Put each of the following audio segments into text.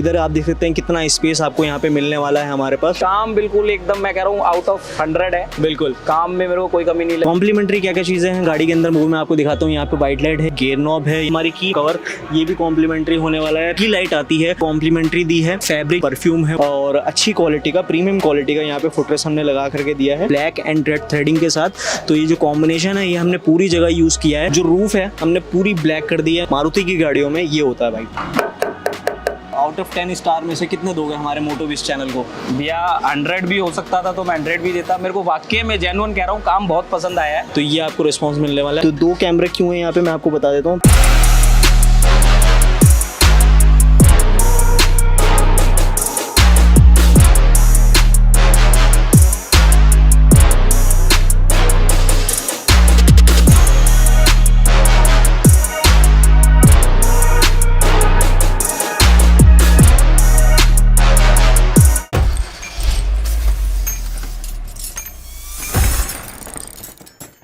इधर आप देख सकते हैं कितना स्पेस आपको यहाँ पे मिलने वाला है हमारे पास। काम बिल्कुल एकदम मैं कह रहा हूँ आउट ऑफ 100 है। बिल्कुल काम में मेरे को कोई कमी नहीं लगी। कॉम्प्लीमेंट्री क्या क्या चीजें हैं गाड़ी के अंदर वो मैं आपको दिखाता हूँ। यहाँ पे वाइट लाइट है, गियर नॉब है, हमारी की कवर ये भी कॉम्प्लीमेंट्री होने वाला है। की लाइट आती है कॉम्प्लीमेंट्री दी है, फैब्रिक परफ्यूम है और अच्छी क्वालिटी का प्रीमियम क्वालिटी का यहाँ पे फुटरेस्ट हमने लगा करके दिया है ब्लैक एंड रेड थ्रेडिंग के साथ। तो ये जो कॉम्बिनेशन है ये हमने पूरी जगह यूज किया है। जो रूफ है हमने पूरी ब्लैक कर दी है। मारुति की गाड़ियों में ये होता है भाई। आउट ऑफ 10 स्टार में से कितने दोगे हमारे मोटोविज चैनल को? भैया 100 भी हो सकता था तो मैं 100 भी देता। मेरे को वाकई में जेन्युइन कह रहा हूँ, काम बहुत पसंद आया है। तो ये आपको रिस्पांस मिलने वाला है। तो 2 कैमरे क्यों है यहाँ पे मैं आपको बता देता हूँ।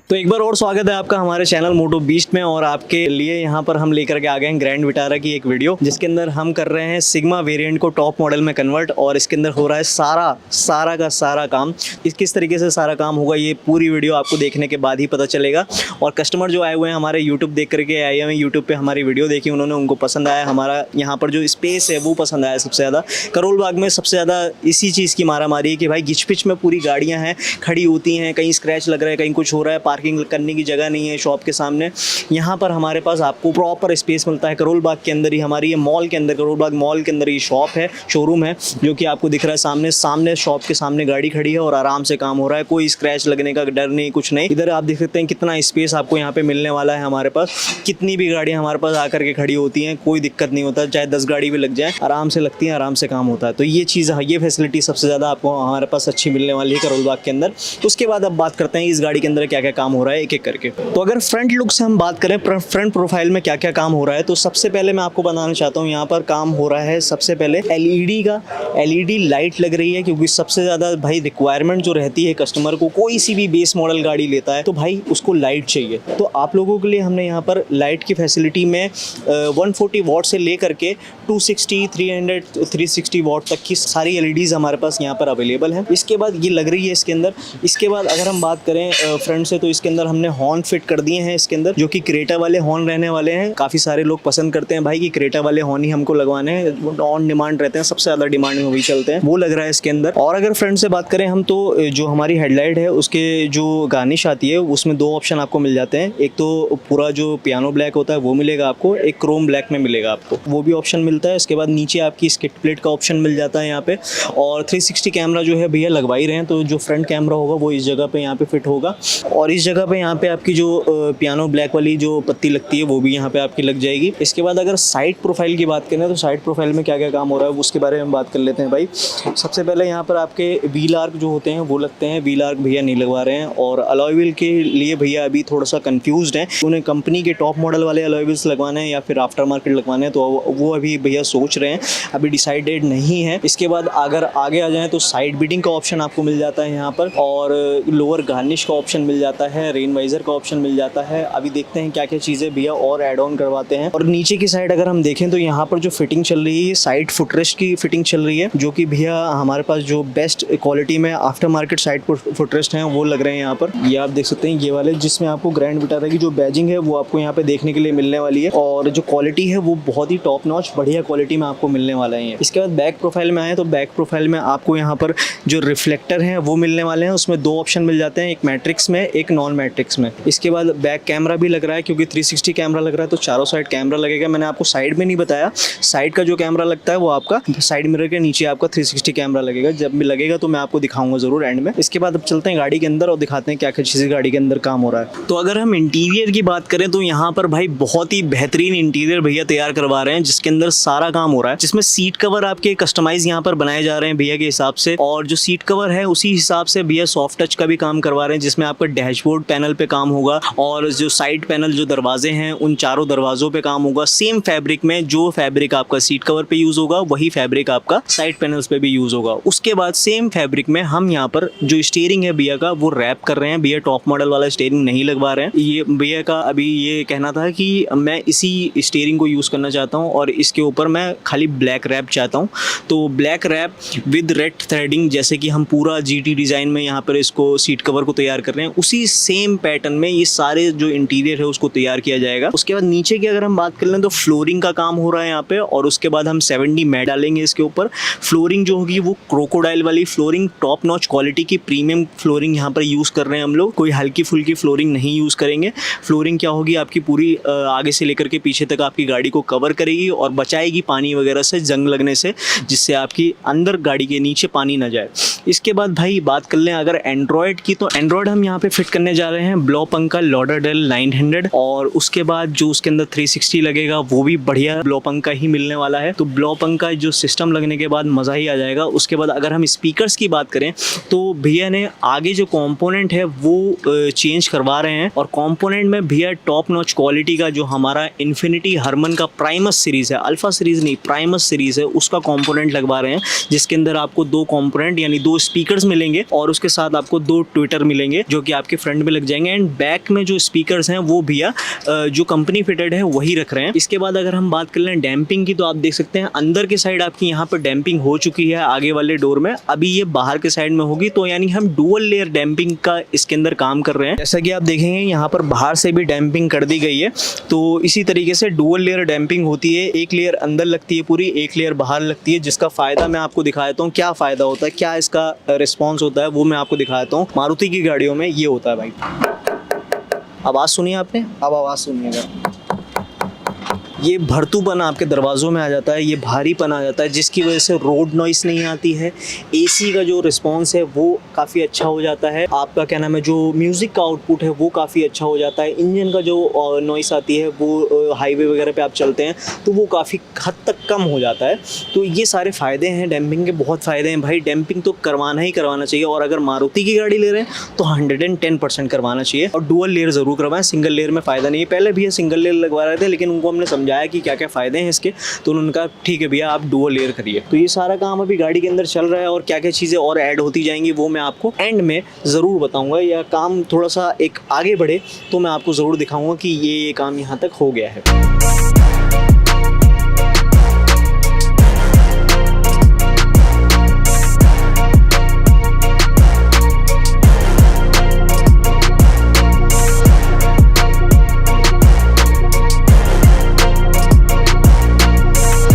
तो एक बार और स्वागत है आपका हमारे चैनल मोटो बीस्ट में। और आपके लिए यहाँ पर हम लेकर के आ गए हैं ग्रैंड विटारा की एक वीडियो, जिसके अंदर हम कर रहे हैं सिग्मा वेरिएंट को टॉप मॉडल में कन्वर्ट। और इसके अंदर हो रहा है सारा का सारा काम। किस तरीके से सारा काम होगा ये पूरी वीडियो आपको देखने के बाद ही पता चलेगा। और कस्टमर जो आए हुए हैं हमारे यूट्यूब देख करके आए हैं, यूट्यूब पर हमारी वीडियो देखी, उन्होंने उनको पसंद आया। हमारा यहाँ पर जो स्पेस है वो पसंद आया सबसे ज़्यादा। करोल बाग में सबसे ज़्यादा इसी चीज़ की मारा मारी है कि भाई घिच पिच में पूरी गाड़ियाँ हैं, खड़ी होती हैं, कहीं स्क्रैच लग रहा है, कहीं कुछ हो रहा है, पार्किंग करने की जगह नहीं है शॉप के सामने। यहाँ पर हमारे पास आपको प्रॉपर स्पेस मिलता है। करोल बाग के अंदर ही हमारी ये मॉल के अंदर, करोल बाग मॉल के अंदर ये शॉप है, शोरूम है, जो कि आपको दिख रहा है सामने शॉप के सामने गाड़ी खड़ी है और आराम से काम हो रहा है। कोई स्क्रैच लगने का डर नहीं, कुछ नहीं। इधर आप देख सकते हैं कितना स्पेस आपको यहाँ पे मिलने वाला है हमारे पास। कितनी भी गाड़ियाँ हमारे पास आकर के खड़ी होती हैं, कोई दिक्कत नहीं होता। चाहे 10 गाड़ी भी लग जाए, आराम से लगती है, आराम से काम होता है। तो ये चीज़, ये फैसिलिटी सबसे ज़्यादा आपको हमारे पास अच्छी मिलने वाली है करोल बाग के अंदर। उसके बाद अब बात करते हैं इस गाड़ी के अंदर क्या क्या काम हो रहा है एक एक करके। तो अगर फ्रंट लुक से हम बात करें, फ्रंट प्रोफाइल में क्या क्या काम हो रहा है, तो सबसे पहले मैं आपको बताना चाहता हूँ यहाँ पर काम हो रहा है सबसे पहले एलईडी लाइट लग रही है। क्योंकि सबसे ज़्यादा भाई रिक्वायरमेंट जो रहती है कस्टमर को, कोई सी भी बेस मॉडल गाड़ी लेता है तो भाई उसको लाइट चाहिए। तो आप लोगों के लिए हमने यहाँ पर लाइट की फैसिलिटी में 140 वाट से लेकर के 260, 300, 360 वाट तक की सारी एलईडीज़ हमारे पास यहाँ पर अवेलेबल है। इसके बाद ये लग रही है इसके अंदर। इसके बाद अगर हम बात करें फ्रंट से, तो इसके अंदर हमने हॉर्न फिट कर दिए हैं इसके अंदर, जो कि क्रेटा वाले हॉर्न रहने वाले हैं। काफ़ी सारे लोग पसंद करते हैं भाई कि क्रेटा वाले हॉर्न ही हमको लगवाने हैं, ऑन डिमांड रहते हैं, सबसे ज़्यादा डिमांड में वही चलते हैं, वो लग रहा है इसके अंदर। और अगर फ्रंट से बात करें हम, तो जो हमारी हेडलाइट है उसके जो गार्निश आती है उसमें 2 ऑप्शन आपको मिल जाते हैं। एक तो पूरा जो पियानो ब्लैक होता है वो मिलेगा आपको, एक क्रोम ब्लैक में मिलेगा आपको, वो भी ऑप्शन मिलता है। इसके बाद नीचे आपकी स्किट प्लेट का ऑप्शन मिल जाता है यहाँ पे। और 360 कैमरा जो है भैया लगवा ही रहे हैं, तो जो फ्रंट कैमरा होगा वो इस जगह पे यहाँ पे फिट होगा। और इस जगह पे यहाँ पे आपकी जो पियानो ब्लैक वाली जो पत्ती लगती है वो भी यहाँ पे आपकी लग जाएगी। इसके बाद अगर साइड प्रोफाइल की बात करें, तो साइड प्रोफाइल में क्या क्या काम हो रहा है उसके बारे में बात कर लेते हैं भाई। सबसे पहले यहाँ पर आपके व्हील आर्क जो होते हैं वो लगते हैं, व्हील आर्क भैया नहीं लगवा रहे हैं। और अलॉय व्हील के लिए भैया अभी थोड़ा सा कंफ्यूज्ड हैं, उन्हें कंपनी के टॉप मॉडल वाले अलॉय व्हील्स लगवाने हैं या फिर आफ्टर मार्केट लगवाने हैं, तो वो अभी भैया सोच रहे हैं, अभी डिसाइडेड नहीं है। इसके बाद अगर आगे आ जाएँ तो साइड बीटिंग का ऑप्शन आपको मिल जाता है यहाँ पर, और लोअर गार्निश का ऑप्शन मिल जाता है, रेन वाइजर का ऑप्शन मिल जाता है। अभी देखते हैं क्या क्या चीज़ें भैया और ऐड ऑन करवाते हैं। और नीचे की साइड अगर हम देखें तो यहाँ पर जो फिटिंग चल रही है, साइड फुटरेस्ट की फिटिंग चल रही है, जो कि भैया हमारे पास जो बेस्ट क्वालिटी में आफ्टर मार्केट साइड फुटरेस्ट हैं वो लग रहे हैं यहाँ पर। ये आप देख सकते हैं ये वाले, जिसमें आपको ग्रैंड विटारा की जो बैजिंग है वो आपको यहाँ पे देखने के लिए मिलने वाली है। और जो क्वालिटी है वो बहुत ही टॉप नॉच बढ़िया क्वालिटी में आपको मिलने वाला है। इसके बाद बैक प्रोफाइल में आए तो बैक प्रोफाइल में आपको यहाँ पर जो रिफ्लेक्टर हैं वो मिलने वाले हैं। उसमें 2 ऑप्शन मिल जाते हैं, एक मैट्रिक्स में, एक नॉन मैट्रिक्स में। इसके बाद बैक कैमरा भी लग रहा है, क्योंकि 360 कैमरा लग रहा है तो चारों साइड कैमरा लगेगा। मैंने आपको साइड में नहीं बताया, साइड का जो कैमरा लगता है वो आपका साइड मिरर के नीचे आपका 360 कैमरा लगेगा। जब भी लगेगा तो मैं आपको दिखाऊंगा जरूर एंड में। इसके बाद अब चलते हैं गाड़ी के अंदर और दिखाते हैं क्या क्या चीज़ें गाड़ी के अंदर काम हो रहा है। तो अगर हम इंटीरियर की बात करें तो यहाँ पर भाई बहुत ही बेहतरीन इंटीरियर भैया तैयार करवा रहे हैं, जिसके अंदर सारा काम हो रहा है, जिसमें सीट कवर आपके कस्टमाइज यहाँ पर बनाए जा रहे हैं भैया के हिसाब से। और जो सीट कवर है उसी हिसाब से भैया सॉफ्ट टच का भी काम करवा रहे हैं, जिसमें आपका डैशबोर्ड डैशबोर्ड पैनल पे काम होगा और जो साइड पैनल जो दरवाजे हैं उन चारों दरवाजों पे काम होगा। सेम फैब्रिक में जो फैब्रिक आपका सीट कवर पे यूज होगा वही फैब्रिक आपका साइड पैनल्स पे भी यूज होगा। उसके बाद सेम फैब्रिक में हम यहाँ पर जो स्टीयरिंग है भैया का वो रैप कर रहे हैं। भैया टॉप मॉडल वाला स्टीयरिंग नहीं लगवा रहे हैं। ये भैया का अभी ये कहना था कि मैं इसी स्टीयरिंग को यूज करना चाहता हूँ और इसके ऊपर मैं खाली ब्लैक रैप चाहता हूँ। तो black wrap with red threading, जैसे कि हम पूरा जीटी डिजाइन में यहाँ पर इसको सीट कवर को तैयार कर रहे हैं, उसी सेम पैटर्न में ये सारे जो इंटीरियर है उसको तैयार किया जाएगा। उसके बाद नीचे की अगर हम बात कर लें तो फ्लोरिंग का काम हो रहा है यहाँ पे और उसके बाद हम 70 मैट डालेंगे इसके ऊपर। फ्लोरिंग जो होगी वो क्रोकोडाइल वाली फ्लोरिंग, टॉप नॉच क्वालिटी की प्रीमियम फ्लोरिंग यहाँ पर यूज कर रहे हैं हम लोग। कोई हल्की फुल्की फ्लोरिंग नहीं यूज करेंगे। फ्लोरिंग क्या होगी आपकी पूरी आगे से लेकर के पीछे तक आपकी गाड़ी को कवर करेगी और बचाएगी पानी वगैरह से, जंग लगने से, जिससे आपकी अंदर गाड़ी के नीचे पानी ना जाए। इसके बाद भाई बात कर लें अगर एंड्रॉयड की, तो एंड्रॉयड हम यहाँ पे फिट करने जा रहे हैं ब्लोपंक का लॉडरडेल 900 और उसके बाद जो उसके अंदर 360 लगेगा वो भी बढ़िया ब्लोपंक का ही मिलने वाला है। तो ब्लोपंक का जो सिस्टम लगने के बाद मज़ा ही आ जाएगा। उसके बाद अगर हम स्पीकर्स की बात करें तो भैया ने आगे जो कंपोनेंट है वो चेंज करवा रहे हैं और कंपोनेंट में भैया टॉप नॉच क्वालिटी का जो हमारा इन्फिनिटी हरमन का प्राइमस सीरीज़ है, अल्फा सीरीज़ नहीं प्राइमस सीरीज़ है, उसका कंपोनेंट लगवा रहे हैं, जिसके अंदर आपको 2 कंपोनेंट यानी 2 स्पीकर्स मिलेंगे और उसके साथ आपको 2 ट्विटर मिलेंगे जो कि आपके फ्रंट में लग जाएंगे। एंड बैक में जो स्पीकर्स हैं वो भैया जो कंपनी फिटेड है वही रख रहे हैं। इसके बाद अगर हम बात कर लें डैम्पिंग की, तो आप देख सकते हैं अंदर के साइड आपकी यहाँ पर डैम्पिंग हो चुकी है आगे वाले डोर में, अभी ये बाहर के साइड में होगी। तो यानी हम डुअल लेयर डैम्पिंग का इसके अंदर काम कर रहे हैं। जैसा कि आप देखेंगे यहाँ पर बाहर से भी डैम्पिंग कर दी गई है। तो इसी तरीके से डुअल लेयर डैम्पिंग होती है, एक लेयर अंदर लगती है पूरी, एक लेयर बाहर लगती है, जिसका फायदा मैं आपको दिखाता हूँ। क्या फायदा होता है, क्या इसका रिस्पॉन्स होता है वो मैं आपको दिखाता हूँ। मारुति की गाड़ियों में ये होता है भाई। आवाज़ सुनिए आपने, अब आवाज़ सुनिएगा। ये भरतूपन आपके दरवाज़ों में आ जाता है, ये भारीपन आ जाता है, जिसकी वजह से रोड नॉइस नहीं आती है। एसी का जो रिस्पॉन्स है वो काफ़ी अच्छा हो जाता है। आपका क्या नाम है, जो म्यूज़िक का आउटपुट है वो काफ़ी अच्छा हो जाता है। इंजन का जो नॉइस आती है वो हाईवे वगैरह पे आप चलते हैं तो वो काफ़ी हद तक कम हो जाता है। तो ये सारे फ़ायदे हैं डैम्पिंग के, बहुत फ़ायदे हैं भाई। डैम्पिंग तो करवाना ही करवाना चाहिए और अगर मारुति की गाड़ी ले रहे हैं तो 110% करवाना चाहिए और डुअल लेयर ज़रूर करवाएं, सिंगल लेयर में फ़ायदा नहीं है। पहले भी ये सिंगल लेयर लगवा रहे थे लेकिन उनको हमने समझाया कि क्या क्या फ़ायदे हैं इसके, तो उन्होंने कहा ठीक है भैया आप डुअल लेयर करिए। तो ये सारा काम अभी गाड़ी के अंदर चल रहा है और क्या क्या चीज़ें और ऐड होती जाएंगी वो मैं आपको एंड में ज़रूर बताऊंगा। या काम थोड़ा सा एक आगे बढ़े तो मैं आपको ज़रूर दिखाऊंगा कि ये काम यहाँ तक हो गया है।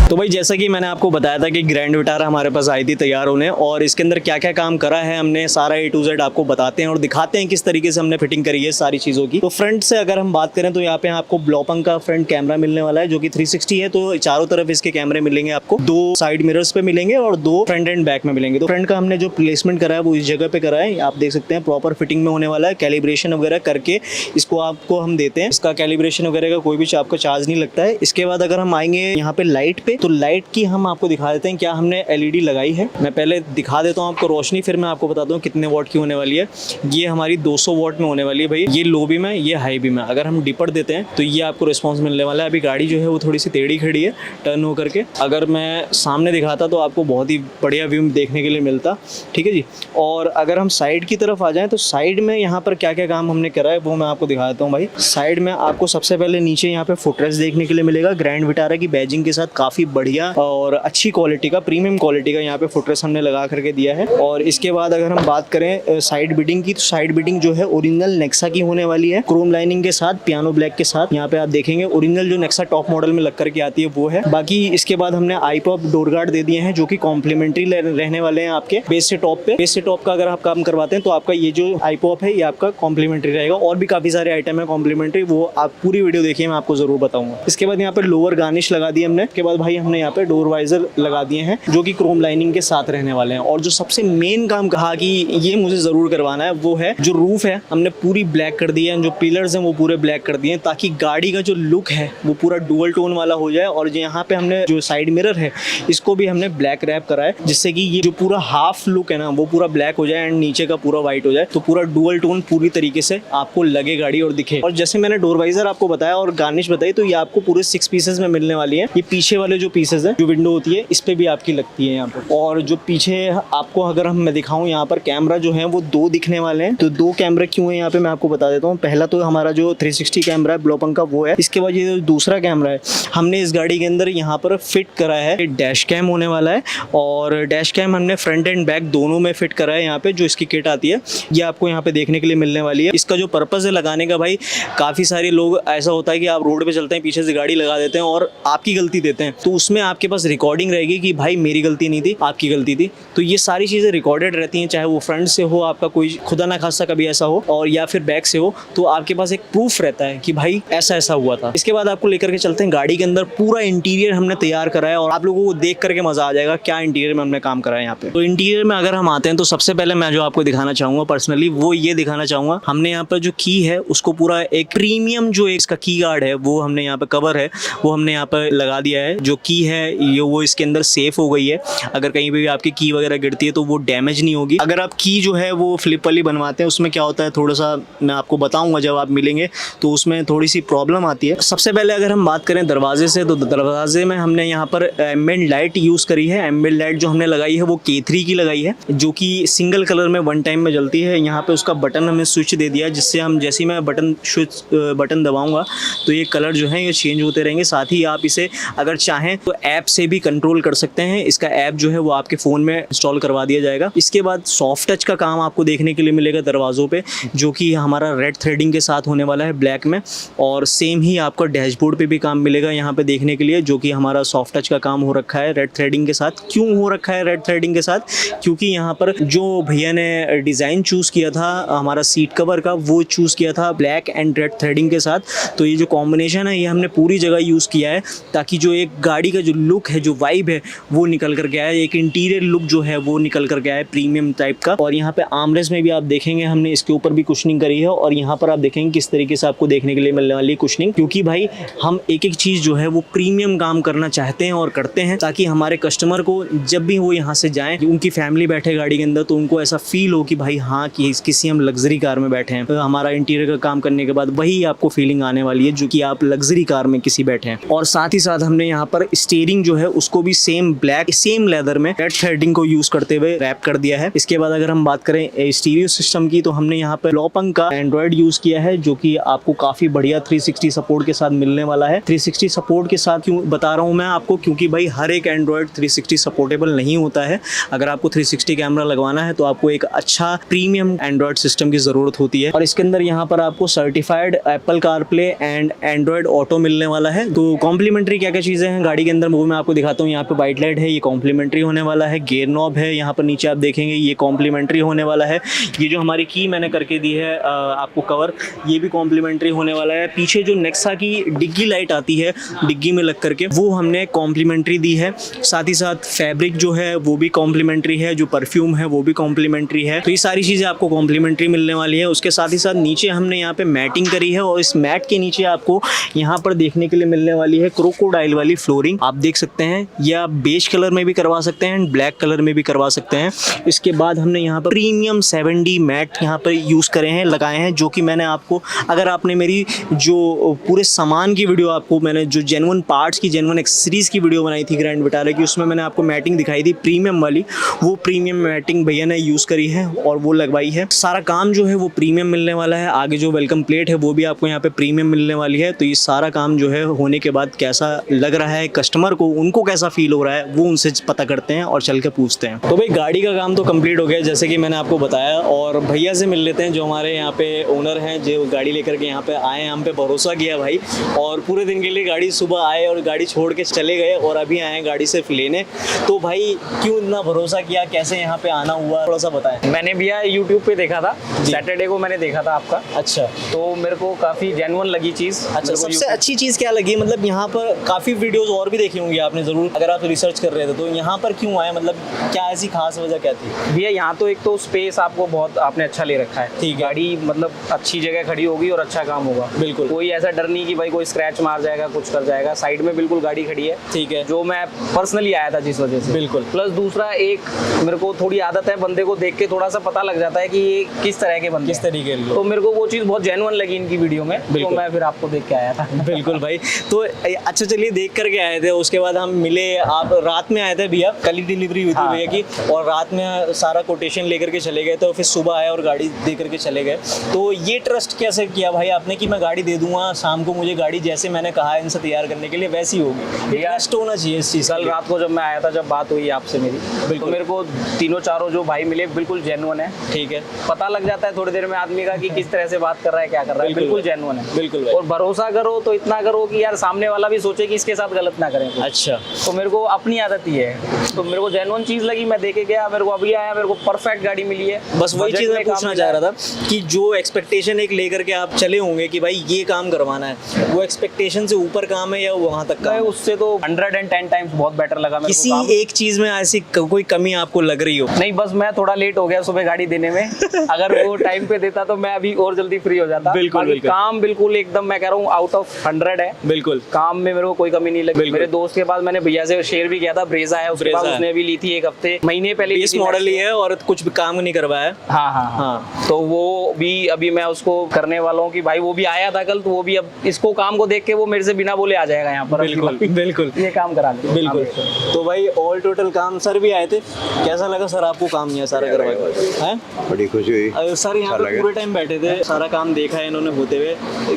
तो भाई जैसा कि मैंने आपको बताया था कि ग्रैंड विटारा हमारे पास आई थी तैयार होने और इसके अंदर क्या क्या काम करा है हमने, सारा A to Z आपको बताते हैं और दिखाते हैं किस तरीके से हमने फिटिंग करी है सारी चीज़ों की। तो फ्रंट से अगर हम बात करें तो यहाँ पे आपको ब्लोपंक का फ्रंट कैमरा मिलने वाला है जो कि 360 है। तो चारों तरफ इसके कैमरे मिलेंगे आपको, 2 साइड मिरर्स पे मिलेंगे और 2 फ्रंट एंड बैक में मिलेंगे। तो फ्रंट का हमने जो प्लेसमेंट करा है वो इस जगह पे करा है, आप देख सकते हैं प्रॉपर फिटिंग में होने वाला है। कैलिब्रेशन वगैरह करके इसको आपको हम देते हैं, इसका कैलिब्रेशन वगैरह का कोई भी आपका चार्ज नहीं लगता है। इसके बाद अगर हम आएंगे यहाँ पे लाइट पे, तो लाइट की हम आपको दिखा देते हैं क्या हमने LED लगाई है। मैं पहले दिखा देता हूँ आपको रोशनी, फिर मैं आपको बताता हूँ कितने वॉट की होने वाली है। ये हमारी 200 वॉट में होने वाली है भाई, ये लो भी में, ये हाई भी में। अगर हम डिपर देते हैं तो ये आपको रिस्पॉन्स मिलने वाला है। अभी गाड़ी जो है वो थोड़ी सी टेढ़ी खड़ी है टर्न होकर के, अगर मैं सामने दिखाता तो आपको बहुत ही बढ़िया व्यू देखने के लिए मिलता, ठीक है जी। और अगर हम साइड की तरफ आ जाएँ तो साइड में यहाँ पर क्या क्या काम हमने करा है वो मैं आपको दिखा देता हूँ भाई। साइड में आपको सबसे पहले नीचे यहाँ पे फुटरेस्ट देखने के लिए मिलेगा, ग्रैंड विटारा की बैजिंग के साथ काफ़ी बढ़िया और अच्छी क्वालिटी का, प्रीमियम क्वालिटी का यहाँ पे फुटरेस्ट हमने लगा करके दिया है। और इसके बाद अगर हम बात करें साइड बिडिंग की, तो साइड बिडिंग जो है ओरिजिनल नेक्सा की होने वाली है, क्रोम लाइनिंग के साथ, पियानो ब्लैक के साथ। यहाँ पे आप देखेंगे ओरिजिनल जो नेक्सा टॉप मॉडल में लग करके आती है वो है। बाकी इसके बाद हमने आईपॉप डोर गार्ड दे दिए हैं जो कि कॉम्प्लीमेंट्री रहने वाले हैं आपके बेस से टॉप पे। बेस से टॉप का अगर आप काम करवाते हैं तो आपका ये जो आईपॉप है ये आपका कॉम्प्लीमेंट्री रहेगा। और भी काफी सारे आइटम है कॉम्प्लीमेंट्री, वो आप पूरी वीडियो देखिए, मैं आपको जरूर बताऊंगा। इसके बाद यहाँ पे लोअर गार्निश लगा दी हमने। इसके बाद भाई हमने यहाँ पे डोर वाइजर लगा दिए हैं जो कि क्रोम लाइनिंग के साथ रहने वाले हैं। और जो सबसे मेन काम कहा कि ये मुझे ज़रूर करवाना है वो है जो रूफ है हमने पूरी ब्लैक कर दी है, जो पिलर्स हैं वो पूरे ब्लैक कर दिए हैं ताकि गाड़ी का जो लुक है वो पूरा डुअल टोन वाला हो जाए। और यहाँ पे हमने जो साइड मिरर है इसको भी हमने ब्लैक रैप करा है जिससे कि ये जो पूरा हाफ लुक है ना वो पूरा ब्लैक हो जाए एंड नीचे का पूरा व्हाइट हो जाए, तो पूरा डुअल टोन पूरी तरीके से आपको लगे गाड़ी और दिखे। और जैसे मैंने डोर वाइजर आपको बताया और गार्निश बताई तो ये आपको पूरे 6 पीसेस में मिलने वाली है। ये पीछे वाले जो पीसेस है जो विंडो होती है इस पे भी आपकी लगती है यहाँ पर। और जो पीछे आपको अगर मैं दिखाऊं यहाँ पर कैमरा जो है वो 2 दिखने वाले हैं। तो 2 कैमरे क्यों है यहाँ पे मैं आपको बता देता हूँ। पहला तो हमारा जो 360 कैमरा है ब्लोपंग का वो है। इसके बाद ये जो दूसरा कैमरा है हमने इस गाड़ी के अंदर यहाँ पर फिट करा है, डैश कैम होने वाला है। और डैश कैम हमने फ्रंट एंड बैक दोनों में फिट करा है यहाँ पे, जो इसकी किट आती है ये आपको यहाँ पे देखने के लिए मिलने वाली है। इसका जो पर्पस है लगाने का भाई, काफ़ी सारे लोग ऐसा होता है कि आप रोड पे चलते हैं पीछे से गाड़ी लगा देते हैं और आपकी गलती देते हैं, तो उसमें आपके पास रिकॉर्डिंग रहेगी कि भाई मेरी गलती नहीं थी आपकी गलती थी। तो ये सारी चीज़ें रिकॉर्डेड रहती हैं, चाहे वो फ्रंट से हो आपका कोई खुदा ना खासा कभी ऐसा हो और या फिर बैक से हो, तो आपके पास एक प्रूफ रहता है कि भाई ऐसा ऐसा हुआ था। इसके बाद आपको लेकर के चलते हैं गाड़ी के अंदर। पूरा इंटीरियर हमने तैयार करा है और आप लोगों को देख करके मजा आ जाएगा क्या इंटीरियर में हमने काम करा है यहाँ पे। तो इंटीरियर में अगर हम आते हैं तो सबसे पहले मैं जो आपको दिखाना चाहूंगा पर्सनली वो ये दिखाना चाहूंगा, हमने यहाँ पर जो की है उसको पूरा एक प्रीमियम जो इसका की गार्ड है वो हमने यहाँ पे कवर है वो हमने यहाँ पर लगा दिया है। जो की है ये वो इसके अंदर सेफ हो गई है, अगर कहीं पे भी आपकी की वगैरह गिरती है तो वो डैमेज नहीं होगी। अगर आप की जो है वो फ्लिप वाली बनवाते हैं उसमें क्या होता है, थोड़ा सा मैं आपको बताऊंगा जब आप मिलेंगे तो उसमें थोड़ी सी प्रॉब्लम आती है। सबसे पहले अगर हम बात करें दरवाजे से, तो दरवाजे में हमने यहाँ पर एम्बिएंट लाइट यूज़ करी है। एम्बिएंट लाइट जो हमने लगाई है वो K3 की लगाई है जो कि सिंगल कलर में 1 टाइम में जलती है। यहाँ पे उसका बटन हमें स्विच दे दिया है जिससे हम जैसे ही मैं बटन दबाऊंगा तो ये कलर जो है ये चेंज होते रहेंगे। साथ ही आप इसे अगर चाहें तो ऐप से भी कंट्रोल कर सकते हैं। इसका ऐप जो है वो आपके फ़ोन में इंस्टॉल करवा दिया जाएगा। इसके बाद सॉफ्ट टच का काम आपको देखने के लिए मिलेगा दरवाज़ों पे, जो कि हमारा रेड थ्रेडिंग के साथ होने वाला है ब्लैक में। और सेम ही आपको डैशबोर्ड पे भी काम मिलेगा यहाँ पे देखने के लिए, जो कि हमारा सॉफ्ट टच का काम हो रखा है रेड थ्रेडिंग के साथ। क्यों हो रखा है रेड थ्रेडिंग के साथ, क्योंकि यहाँ पर जो भैया ने डिज़ाइन चूज़ किया था हमारा सीट कवर का वो चूज़ किया था ब्लैक एंड रेड थ्रेडिंग के साथ। तो ये जो कॉम्बिनेशन है ये हमने पूरी जगह यूज़ किया है ताकि जो एक गाड़ी का जो लुक है जो वाइब है वो निकल कर के आए, एक इंटीरियर लुक जो है वो निकल कर के आए प्रीमियम टाइप का। और यहाँ पे आर्मरेस्ट में भी आप देखेंगे हमने इसके ऊपर भी कुशनिंग करी है और यहाँ पर आप देखेंगे किस तरीके से आपको देखने के लिए मिलने वाली कुशनिंग, क्योंकि भाई हम एक एक चीज़ जो है वो प्रीमियम काम करना चाहते हैं और करते हैं ताकि हमारे कस्टमर को जब भी वो यहाँ से जाएं, उनकी फैमिली बैठे गाड़ी के अंदर तो उनको ऐसा फील हो कि भाई हाँ कि किसी हम लग्जरी कार में बैठे हैं। तो हमारा इंटीरियर का काम करने के बाद वही आपको फीलिंग आने वाली है जो कि आप लग्जरी कार में किसी बैठे हैं। और साथ ही साथ हमने यहाँ पर स्टीयरिंग जो है उसको भी सेम ब्लैक सेम लेदर में रेड थ्रेडिंग को यूज करते हुए रैप कर दिया है। इसके बाद अगर हम बात करें स्टीरियो सिस्टम की तो हमने यहाँ पर ब्लोपंग का एंड्रॉइड यूज किया है जो कि आपको काफी बढ़िया 360 सपोर्ट के साथ मिलने वाला है। 360 सपोर्ट के साथ क्यों बता रहा हूँ मैं आपको, क्योंकि भाई हर एक एंड्रॉइड 360 सपोर्टेबल नहीं होता है। अगर आपको 360 कैमरा लगवाना है तो आपको एक अच्छा प्रीमियम एंड्रॉइड सिस्टम की जरूरत होती है। और इसके अंदर यहाँ पर आपको certified Apple CarPlay and Android auto मिलने वाला है। तो कॉम्प्लीमेंट्री क्या क्या चीजें हैं गाड़ी के अंदर वो मैं आपको दिखाता हूँ। यहाँ पे वाइट लाइट है, ये कॉम्प्लीमेंट्री होने वाला है। गियर नॉब है, यहाँ पर नीचे आप देखेंगे ये कॉम्प्लीमेंट्री होने वाला है। ये जो हमारी की मैंने करके दी है आपको कवर, ये भी कॉम्प्लीमेंट्री होने वाला है। पीछे जो नेक्सा की डिग्गी लाइट आती है डिग्गी में लग करके वो हमने कॉम्प्लीमेंट्री दी है। साथ ही साथ फैब्रिक जो है वो भी कॉम्प्लीमेंट्री है, जो परफ्यूम है वो भी कॉम्प्लीमेंट्री है। तो ये सारी चीज़ें आपको कॉम्प्लीमेंट्री मिलने वाली है। उसके साथ ही साथ नीचे हमने यहाँ पे मैटिंग करी है और इस मैट के नीचे आपको यहाँ पर देखने के लिए मिलने वाली है क्रोकोडाइल वाली फ्लोरिंग। आप देख सकते हैं ये आप बेज कलर में भी करवा सकते हैं एंड ब्लैक कलर में भी करवा सकते हैं। इसके बाद हमने यहाँ पर प्रीमियम 7D मैट यहाँ पर यूज़ करे हैं लगाए हैं, जो कि मैंने आपको अगर आपने मेरी जो पूरे सामान की वीडियो आपको मैंने जो जेन्युइन पार्ट्स की जेन्युइन एक्सेसरीज की वीडियो बनाई थी ग्रैंड विटारा की, उसमें मैंने आपको मैटिंग दिखाई थी प्रीमियम वाली। वो प्रीमियम मैटिंग भैया ने यूज़ करी है और वो लगवाई है। सारा काम जो है वो प्रीमियम मिलने वाला है। आगे जो वेलकम प्लेट है वो भी आपको यहाँ पे प्रीमियम मिलने वाली है। तो ये सारा काम जो है होने के बाद कैसा लग रहा है कस्टमर को, उनको कैसा फील हो रहा है वो उनसे पता करते हैं और चल के पूछते हैं। तो भाई गाड़ी का काम तो कंप्लीट हो गया जैसे कि मैंने आपको बताया, और भैया से मिल लेते हैं जो हमारे यहाँ पे ओनर हैं, जो गाड़ी लेकर के यहाँ पे आए, हम पे भरोसा किया भाई और पूरे दिन के लिए गाड़ी सुबह आए और गाड़ी छोड़ के चले गए और अभी आए गाड़ी सिर्फ लेने। तो भाई क्यों इतना भरोसा किया, कैसे यहाँ पे आना हुआ, थोड़ा सा बताएं। मैंने भैया यूट्यूब पे देखा था, सैटरडे को मैंने देखा था आपका। अच्छा, तो मेरे को काफ़ी जेन्युइन लगी चीज़। अच्छा, सबसे अच्छी चीज़ क्या लगी, मतलब यहाँ पर काफ़ी वीडियोस और भी देखी होंगी आपने ज़रूर, अगर आप रिसर्च कर रहे थे तो यहाँ पर क्यों आए, मतलब क्या ऐसी खास वजह क्या थी? भैया यहाँ तो एक तो स्पेस आपको बहुत आपने अच्छा ले रखा है, ठीक है। गाड़ी मतलब अच्छी जगह खड़ी होगी और अच्छा काम होगा, बिल्कुल। कोई ऐसा डर नहीं कि भाई कोई स्क्रैच मार जाएगा कुछ कर जाएगा, साइड में बिल्कुल गाड़ी खड़ी है, ठीक है। जो मैं पर्सनली आया था जिस वजह से। बिल्कुल। प्लस दूसरा एक मेरे को थोड़ी आदत है, बंदे को देख के थोड़ा सा पता लग जाता है कि ये किस तरह के बंदे किस हैं। तरीके के लोग। तो मेरे को वो चीज़ बहुत जेन्युइन लगी इनकी वीडियो में, तो बिल्कुल। मैं फिर आपको देख के आया था। बिल्कुल भाई। तो अच्छा चलिए, देख करके आए थे, उसके बाद हम मिले, आप रात में आए थे भैया, कल ही डिलीवरी हुई थी हाँ। भैया की, और रात में सारा कोटेशन लेकर के चले गए, तो फिर सुबह आए और गाड़ी दे करके चले गए। तो ये ट्रस्ट कैसे किया भाई आपने कि मैं गाड़ी दे दूंगा, शाम को मुझे गाड़ी जैसे मैंने कहा इनसे तैयार करने के लिए वैसी होगी? ट्रस्ट होना चाहिए इस चीज़। कल रात को जब मैं आया था, जब बात हुई आपसे मेरी, तो मेरे को तीनों चारों जो भाई मिले बिल्कुल जेन्युइन है, ठीक है। पता लग जाता है थोड़ी देर में आदमी का कि किस तरह से बात कर रहा है, क्या कर रहा है, बिल्कुल बिल्कुल भाई। जेन्युइन है। बिल्कुल भाई। और भरोसा करो तो इतना करो कि यार सामने वाला भी सोचे कि इसके साथ गलत ना करें कुछ। अच्छा। तो मेरे को अपनी आदत ही है, तो मेरे को जेन्युइन चीज लगी, मैं देके गया, मेरे को अभी आया, मेरे को परफेक्ट गाड़ी मिली है। बस वही बजट चीज़ मैं में काम पूछना मिला चाह है। रहा था कि जो एक्सपेक्टेशन एक लेकर के आप चले होंगे कि भाई ये काम करवाना है, वो एक्सपेक्टेशन से ऊपर काम है या वहाँ तक काम मैं है? उससे तो 110 टाइम्स बहुत बेटर लगा मेरे किसी को काम। एक चीज में ऐसी कोई कमी आपको लग रही हो? नहीं, बस मैं थोड़ा लेट हो गया सुबह गाड़ी देने में। अगर वो टाइम पे देता तो मैं अभी और जल्दी फ्री हो जाता। बिल्कुल, बाकी बिल्कुल। काम बिल्कुल एकदम मैं कह रहा हूँ आउट ऑफ 100 है। बिल्कुल। काम में मेरे को कोई कमी नहीं लगी। बिल्कुल। मेरे दोस्त के पास मैंने भैया से शेयर भी किया था, ब्रेजा है, उसके ब्रेजा बाद है। उसने भी ली थी एक हफ्ते महीने पहले ली इस थी मॉडल ही है और कुछ भी काम नहीं करवाया। हाँ हाँ हाँ। हाँ। तो वो भी अभी मैं उसको करने वाला हूँ कि भाई वो भी आया था कल, तो वो भी अब इसको काम को देख के वो मेरे से बिना बोले आ जाएगा यहाँ पर। बिल्कुल बिल्कुल ये काम करा ले। बिल्कुल। तो भाई ऑल टोटल काम सर भी आए थे, कैसा लगा सर आपको काम यहाँ सारा करवाया है? बड़ी खुशी हुई। सर यहाँ अच्छा पे लगा। पूरे टाइम बैठे थे, सारा काम देखा है इन्होंने होते हुए,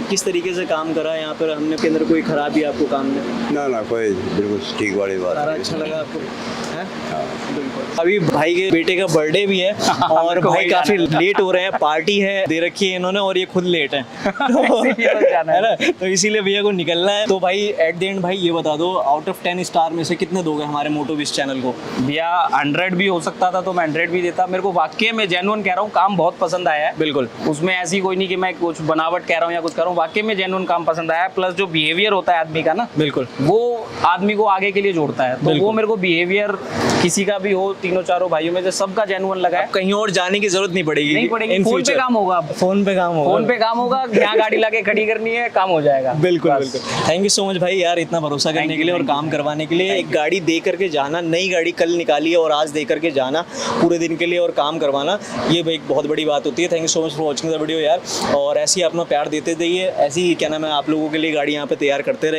किस तरीके से काम करा है यहाँ पर हमने, के अंदर कोई खराबी आपको काम में? ना ना, कोई बिल्कुल ठीक वाली बात सारा नहीं। अच्छा लगा आपको हैं? बिल्कुल। अभी भाई के बेटे का बर्थडे भी है और मेरे को भाई वही काफी जाना लेट हो रहे हैं, पार्टी है दे रखी है इन्होंने और ये खुद लेट है इसीलिए तो जाना है। है ना, तो इसीलिए भैया को निकलना है। तो भाई एट द एंड भाई ये बता दो, आउट ऑफ 10 स्टार में से कितने दोगे हमारे मोटो बीस चैनल को? भैया 100 भी हो सकता था तो मैं 100 भी देता। मेरे को वाकई में जेन्युइन कह रहा हूँ, काम बहुत पसंद आया है। बिल्कुल। उसमें ऐसी कोई नहीं कि मैं कुछ बनावट कह रहा हूँ या कुछ कर रहा हूँ, वाकई में जेन्युइन काम पसंद आया है। प्लस जो बिहेवियर होता है आदमी का ना, बिल्कुल वो आदमी को आगे के लिए जोड़ता है। तो बिल्कुल। वो मेरे को बिहेवियर किसी का भी हो, तीनों चारों भाइयों में से सबका जेन्युइन लगा है। कहीं और जाने की जरूरत नहीं पड़ेगी, नहीं पड़ेगी, in फोन पे future। काम होगा अब। फोन पे काम होगा, फोन पे काम होगा, यहाँ गाड़ी लाके खड़ी करनी है, काम हो जाएगा। बिल्कुल बस। बिल्कुल। थैंक यू सो मच भाई यार, इतना भरोसा करने Thank के लिए you, और thank you, काम thank करवाने के लिए। एक गाड़ी दे करके जाना, नई गाड़ी कल निकाली है और आज दे करके जाना पूरे दिन के लिए और काम करवाना, ये भाई एक बहुत बड़ी बात होती है। Thank you so much for watching the video यार, और ऐसे ही अपना प्यार देते रहिए, ऐसे ही क्या नाम है आप लोगों के लिए गाड़ी यहाँ पे तैयार करते रहिए।